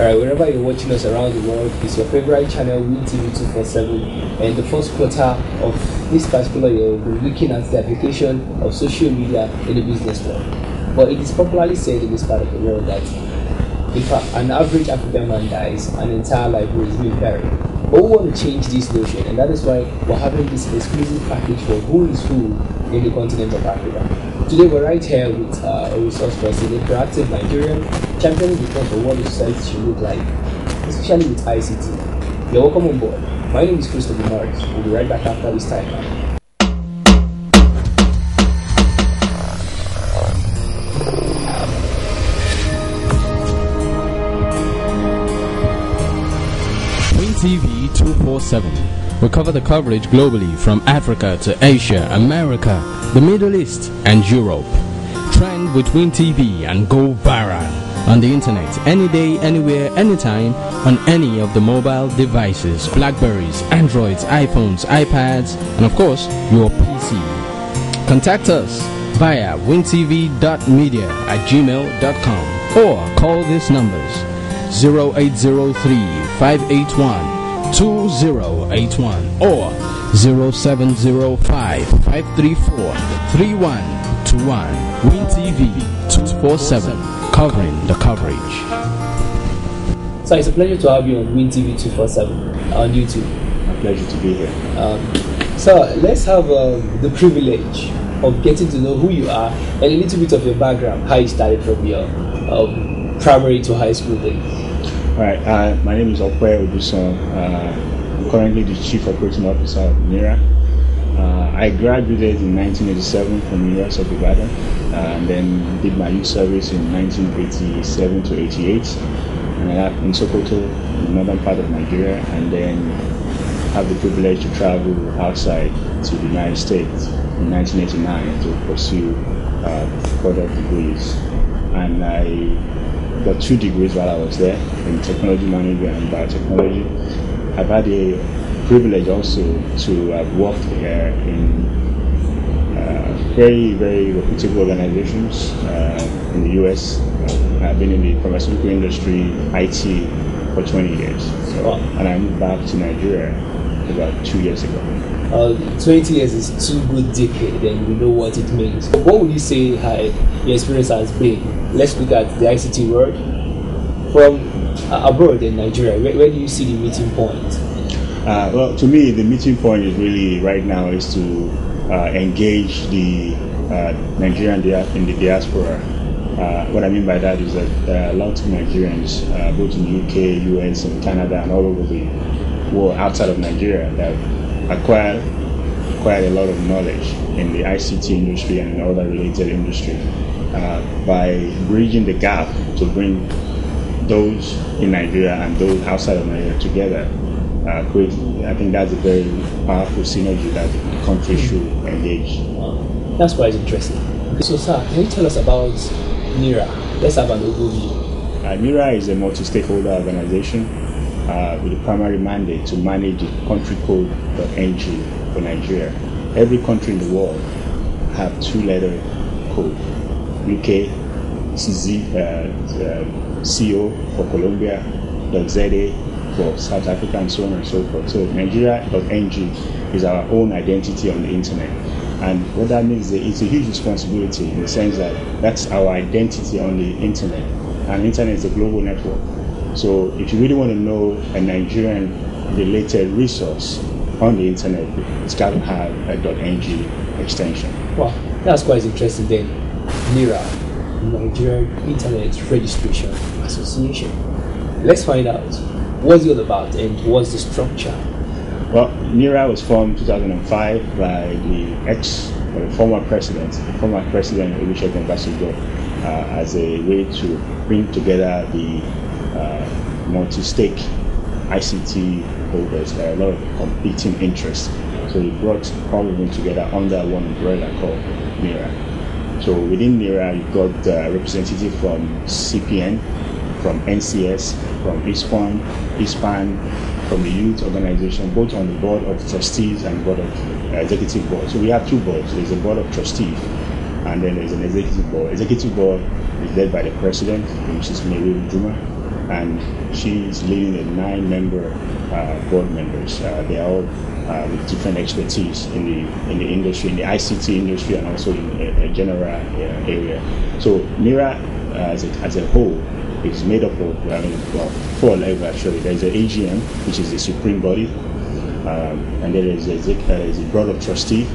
Alright, wherever you're watching us around the world, it's your favorite channel, WinTV247, and the first quarter of this particular year, we'll be looking at the application of social media in the business world. But it is popularly said in this part of the world that if an average African man dies, an entire library is being buried. But we want to change this notion, and that is why we're having this exclusive package for who is who in the continent of Africa. Today we're right here with a resource person, a proactive Nigerian, championing the cause for what the society should look like, especially with ICT. You're welcome on board. My name is Christopher Morris. We'll be right back after this time. WinTV247. We cover the coverage globally from Africa to Asia, America, the Middle East and Europe. Trend with WinTV and go viral on the internet any day, anywhere, anytime on any of the mobile devices, Blackberries, Androids, iPhones, iPads and of course your PC. Contact us via wintv.media@gmail.com or call these numbers 0803 581 2081 or 0705 534 3121. WinTV247, covering the coverage. So it's a pleasure to have you on WinTV247 on YouTube. A pleasure to be here. So let's have the privilege of getting to know who you are and a little bit of your background, how you started from your primary to high school days. Alright, my name is Ope Odusan. I'm currently the Chief Operating Officer of NiRA. I graduated in 1987 from the University of Ibadan and then did my youth service in 1987 to 88. And I have in Sokoto, in the northern part of Nigeria, and then have the privilege to travel outside to the United States in 1989 to pursue further degrees. And I got 2 degrees while I was there in technology management and biotechnology. I've had the privilege also to have worked here in very, very reputable organizations in the US. I've been in the pharmaceutical industry, IT, for 20 years. And I moved back to Nigeria about 2 years ago. 20 years is 2 good decades, and we know what it means. What would you say your experience has been? Let's look at the ICT world from abroad in Nigeria. Where do you see the meeting point? Well, to me, the meeting point is really right now is to engage the Nigerian in the diaspora. What I mean by that is that there are a lot of Nigerians, both in the UK, US, and Canada, and all over the world outside of Nigeria, that acquired a lot of knowledge in the ICT industry and in other related industry. By bridging the gap to bring those in Nigeria and those outside of Nigeria together, I think that's a very powerful synergy that the country should engage. That's quite interesting. So, sir, can you tell us about NiRA? Let's have an overview. NiRA is a multi-stakeholder organization with a primary mandate to manage the country code.ng for Nigeria. Every country in the world have 2-letter code. UK, CO for Colombia, .za for South Africa, and so on and so forth. So Nigeria.ng is our own identity on the internet. And what that means is it's a huge responsibility in the sense that that's our identity on the internet. And the internet is a global network. So if you really want to know a Nigerian related resource on the internet, it's got to have a .ng extension. Wow, that's quite interesting then. NiRA, Nigerian Internet Registration Association. Let's find out what's it all about and what's the structure. Well, NiRA was formed in 2005 by the former president Olusegun Obasanjo, as a way to bring together the multi-stake ICT holders. There are a lot of competing interests, so he brought all of them together under one umbrella called NiRA. So within NiRA, you've got representatives from CPN, from NCS, from ISPAN, from the youth organization, both on the board of trustees and board of executive board. So we have 2 boards. There's a board of trustees, and then there's an executive board. Executive board is led by the president, Mrs. Mary Juma, and she's leading a 9-member board members. They are all with different expertise in the industry, in the ICT industry, and also in a general area. So NiRA as a whole is made up of 4 levels actually. There's the AGM, which is the supreme body, and then there's a board of trustee,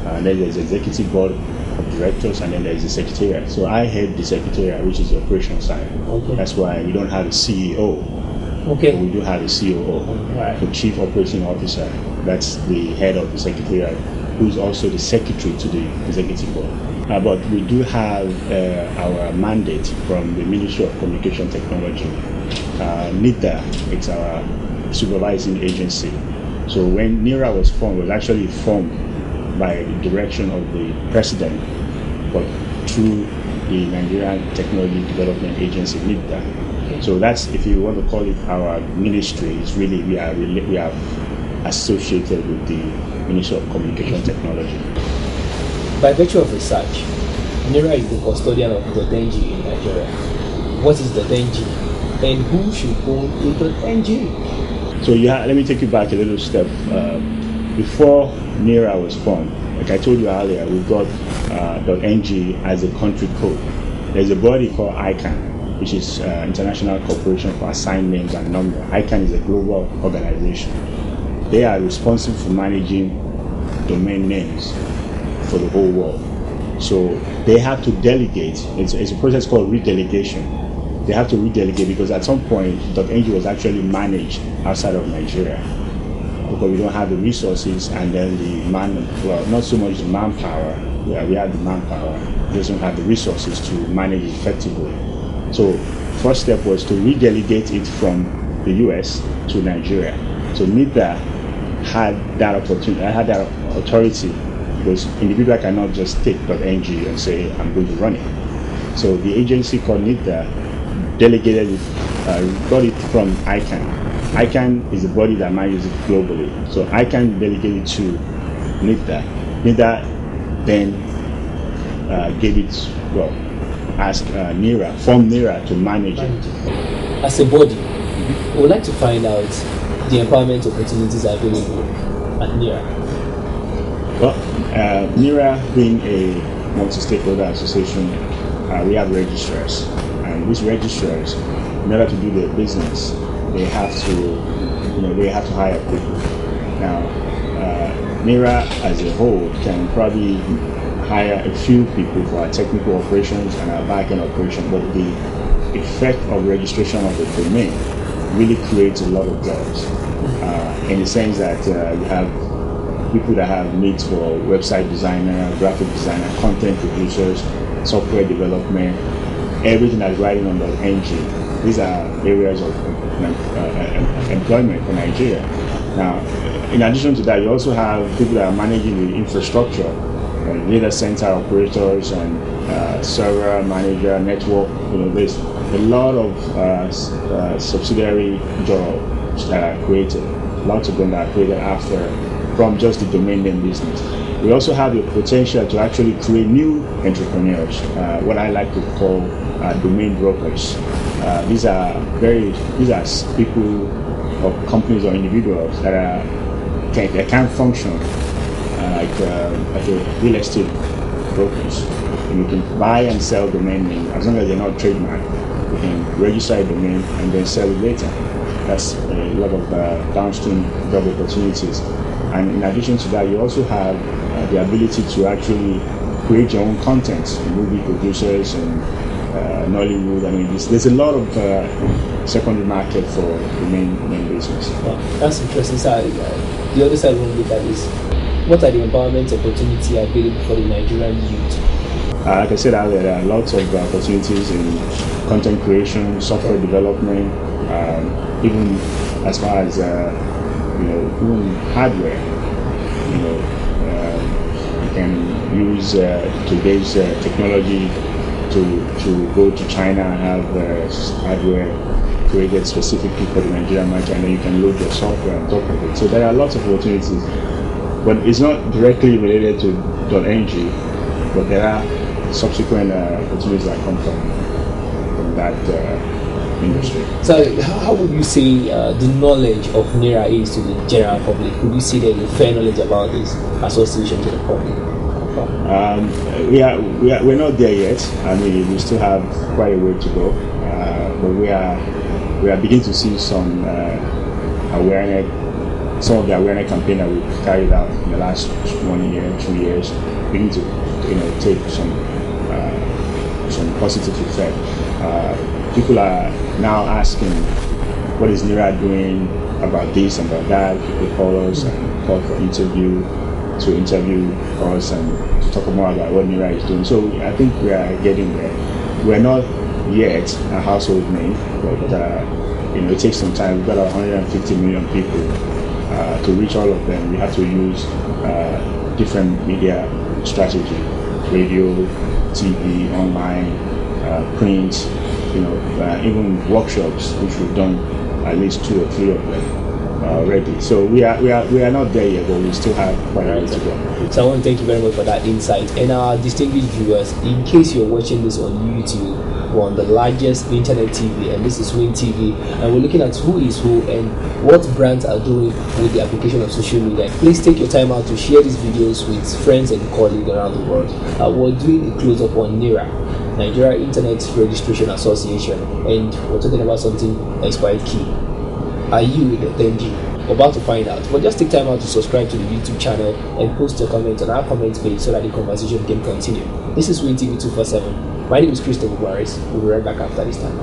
and then there's the executive board of directors, and then there's the secretariat. So I head the secretariat, which is the operation side. Okay. That's why we don't have a CEO. Okay. But we do have a COO, right. The Chief Operating Officer. That's the head of the secretariat, who's also the secretary to the executive board. But we do have our mandate from the Ministry of Communication Technology. NIDA, it's our supervising agency. So when NiRA was formed, it was actually formed by the direction of the president, but through the Nigerian Technology Development Agency, NIDA. So that's, if you want to call it our ministry, it's really we are associated with the Ministry of Communication Technology. By virtue of research, NiRA is the custodian of .ng in Nigeria. What is .ng, and who should own a .ng? So let me take you back a little step. Before NiRA was formed, like I told you earlier, we've got .ng as a country code. There's a body called ICANN, which is International Corporation for Assigned Names and Number. ICANN is a global organization. They are responsible for managing domain names for the whole world. So they have to delegate. It's a process called redelegation. They have to redelegate because at some point .ng was actually managed outside of Nigeria because we don't have the resources, and then not so much the manpower. Yeah, we have the manpower. We don't have the resources to manage it effectively. So first step was to redelegate it from the US to Nigeria. So NIDA had that opportunity, that authority, because individual cannot just take .ng and say, I'm going to run it. So the agency called NIDA delegated it, got it from ICANN. ICANN is the body that manages it globally. So ICANN delegated it to NIDA. NIDA then gave it, asked formed NiRA to manage it. As a body, we would like to find out the empowerment opportunities available at NiRA. Well, NiRA being a multi-stakeholder association, we have registrars, and these registrars, in order to do their business, they have to hire people. Now, NiRA as a whole can probably hire a few people for our technical operations and our back-end operation, but the effect of registration of the domain really creates a lot of jobs in the sense that you have people that have needs for website designer, graphic designer, content producers, software development, everything that's riding on .ng. These are areas of employment for Nigeria. Now, in addition to that, you also have people that are managing the infrastructure, data center operators and server manager, network. There's a lot of subsidiary jobs that are created. Lots of them that are created from just the domain name business. We also have the potential to actually create new entrepreneurs, what I like to call domain brokers. These are people or companies or individuals that can function like a real estate brokers. And you can buy and sell domain names as long as they're not trademarked. You can register a domain and then sell it later. That's a lot of downstream job opportunities. And in addition to that, you also have the ability to actually create your own content, movie producers and Nollywood. I mean, there's a lot of secondary market for the main business. Wow, that's interesting. So the other side we look at is, what are the empowerment opportunities available for the Nigerian youth? Like I said earlier, there are lots of opportunities in content creation, software development, even as far as even hardware. You can use today's technology to go to China and have hardware created specifically for the Nigerian market, and then you can load your software on top of it. So there are lots of opportunities, but it's not directly related to .ng, but there are subsequent opportunities that come from that industry. So how would you say the knowledge of NiRA is to the general public? Would you say there's a fair knowledge about this association to the public? We're not there yet. I mean, we still have quite a way to go, but we are beginning to see some awareness. Some of the awareness campaign that we've carried out in the last 1 year, 2 years, begin to take some positive effect. People are now asking, what is NiRA doing about this and about that? People call us and call for interview us and to talk more about what NiRA is doing. So I think we are getting there. We're not yet a household name, but it takes some time. We've got 150 million people. To reach all of them, we have to use different media strategy: radio, TV, online, print. Even workshops, which we've done at least 2 or 3 of them already. So we are not there yet, but we still have quite a way to go. So I want to thank you very much for that insight. And our distinguished viewers, in case you're watching this on YouTube, we're on the largest internet TV, and this is WinTV, and we're looking at who is who and what brands are doing with the application of social media. Please take your time out to share these videos with friends and colleagues around the world. We're doing a close-up on NiRA, Nigeria Internet Registration Association, and we're talking about something that's quite key. Are you the NG? We're about to find out, but just take time out to subscribe to the YouTube channel and post your comment on our comment page so that the conversation can continue. This is WinTV247. My name is Christopher Buaris. We'll be right back after this time.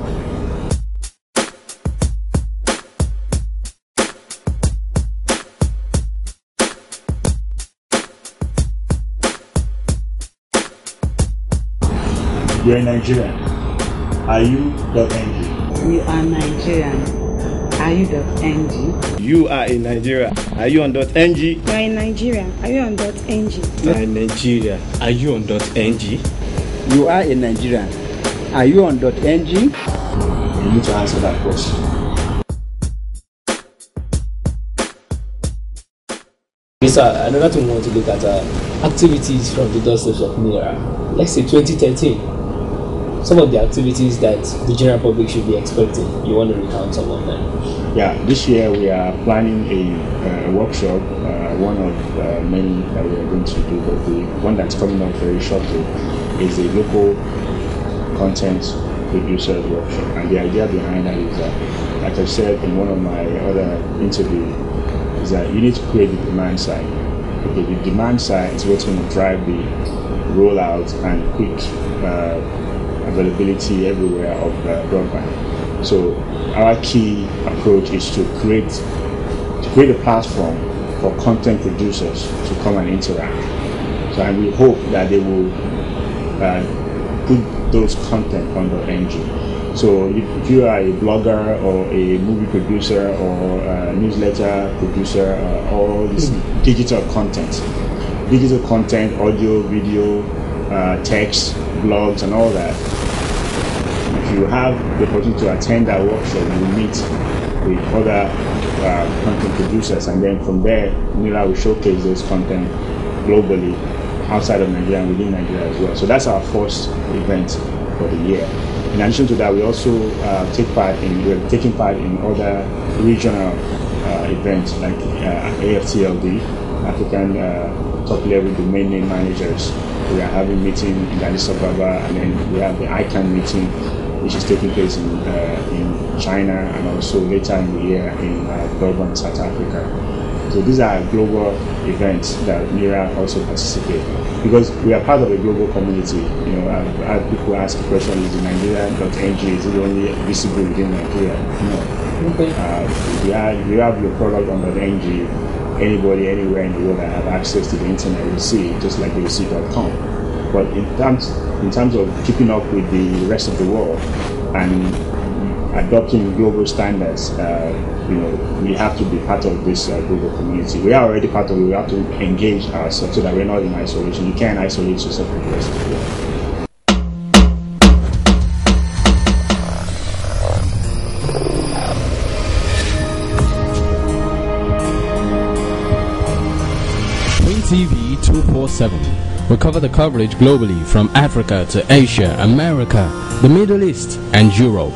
You're in Nigerian. Are you .ng? You are Nigerian. Are you .ng? You are in Nigeria. Are you on .ng? You are in Nigeria. Are you on .ng? You are in Nigeria. Are you on .ng? You are in Nigeria. Are you on .ng? You need to answer that question. Okay, so another thing we want to look at activities from the doorsteps of NiRA. Let's say 2013. Some of the activities that the general public should be expecting. You want to recount some of them? Yeah, this year we are planning a workshop, one of many that we are going to do, but the one that's coming up very shortly is a local content producers workshop. And the idea behind that is that, like I said in one of my other interviews, is that you need to create the demand side. Okay, the demand side is what's going to drive the rollout and quick availability everywhere of broadband. So our key approach is to create a platform for content producers to come and interact. So, and we hope that they will put those content on the NG. So if you are a blogger or a movie producer or a newsletter producer, all this digital content, audio, video, text, blogs, and all that. If you have the opportunity to attend that workshop, you will meet with other content producers, and then from there, NiRA will showcase those content globally, outside of Nigeria and within Nigeria as well. So that's our first event for the year. In addition to that, we also we're taking part in other regional events like AFTLD, African Top Level Domain Name Managers. We are having a meeting in Addis Ababa, and then we have the ICANN meeting, which is taking place in China, and also later in the year in Durban, South Africa. So these are global events that NiRA also participate, because we are part of a global community. You know, I've had people ask the question: is the Nigerian.ng is it only visible within Nigeria? No. Okay. We have your product on the NG. Anybody, anywhere in the world that have access to the internet will see it, just like they will see .com. But in terms of keeping up with the rest of the world and adopting global standards, we have to be part of this global community. We are already part of it. We have to engage ourselves so that we're not in isolation. You can't isolate yourself from the rest of the world. WinTV247 will cover the coverage globally from Africa to Asia, America, the Middle East, and Europe.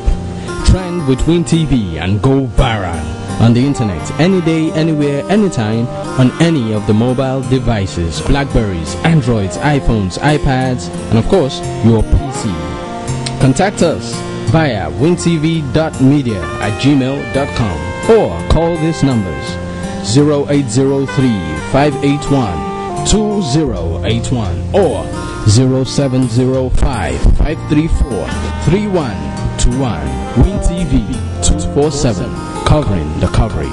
Trend with WinTV and go viral on the internet any day, anywhere, anytime on any of the mobile devices, Blackberries, Androids, iPhones, iPads, and of course your PC. Contact us via wintv.media@gmail.com or call these numbers 0803-581-2081 or 0705-534-3121. WinTV247, covering the coverage.